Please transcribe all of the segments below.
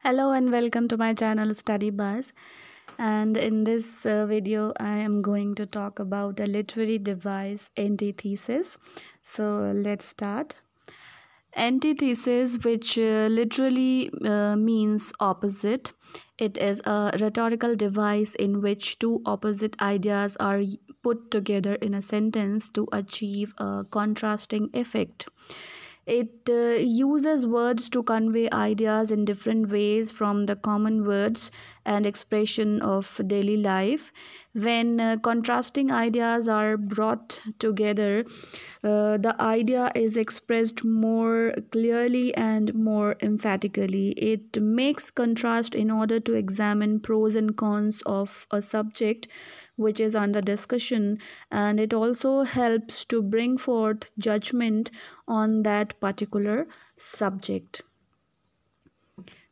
Hello and welcome to my channel Study Buzz. And in this video, I am going to talk about a literary device, antithesis. So let's start. Antithesis, which literally means opposite, it is a rhetorical device in which two opposite ideas are put together in a sentence to achieve a contrasting effect. It uses words to convey ideas in different ways from the common words and expression of daily life. When contrasting ideas are brought together, the idea is expressed more clearly and more emphatically. It makes contrast in order to examine pros and cons of a subject which is under discussion, and it also helps to bring forth judgment on that particular subject.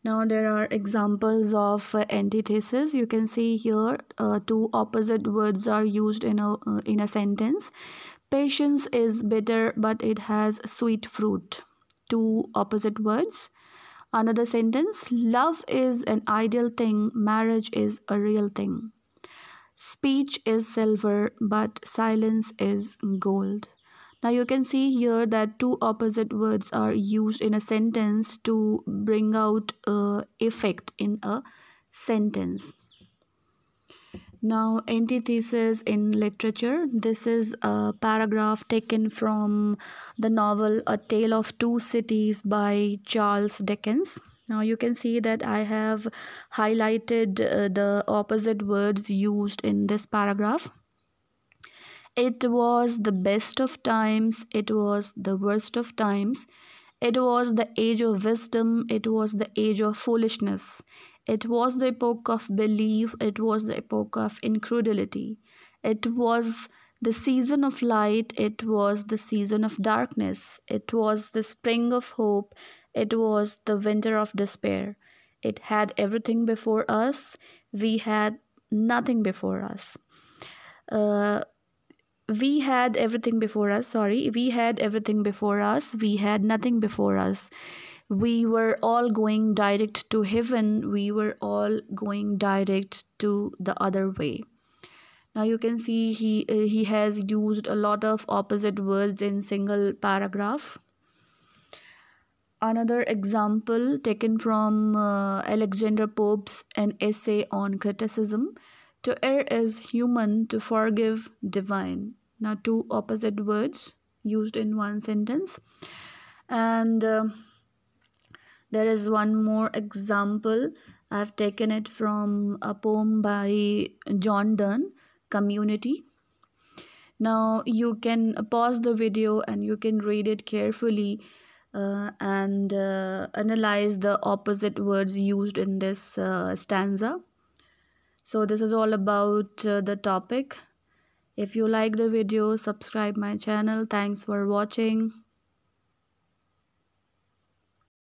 Now there are examples of antithesis. You can see here two opposite words are used in a sentence. Patience is bitter but it has sweet fruit. Two opposite words. Another sentence, love is an ideal thing, marriage is a real thing. Speech is silver, but silence is gold. Now you can see here that two opposite words are used in a sentence to bring out effect in a sentence. Now, antithesis in literature. This is a paragraph taken from the novel A Tale of Two Cities by Charles Dickens. Now, you can see that I have highlighted the opposite words used in this paragraph. It was the best of times, it was the worst of times. It was the age of wisdom, it was the age of foolishness. It was the epoch of belief, it was the epoch of incredulity. It was the season of light, it was the season of darkness. It was the spring of hope, it was the winter of despair. It had everything before us, we had nothing before us. Uh, we had everything before us, we had everything before us, we had nothing before us. We were all going direct to heaven, we were all going direct to the other way. Now you can see he has used a lot of opposite words in single paragraph. Another example taken from Alexander Pope's an essay on criticism. To err is human, to forgive divine. Now two opposite words used in one sentence. And there is one more example. I've taken it from a poem by John Donne, Community. Now you can pause the video and you can read it carefully and analyze the opposite words used in this stanza. So this is all about the topic. If you like the video, subscribe my channel. Thanks for watching.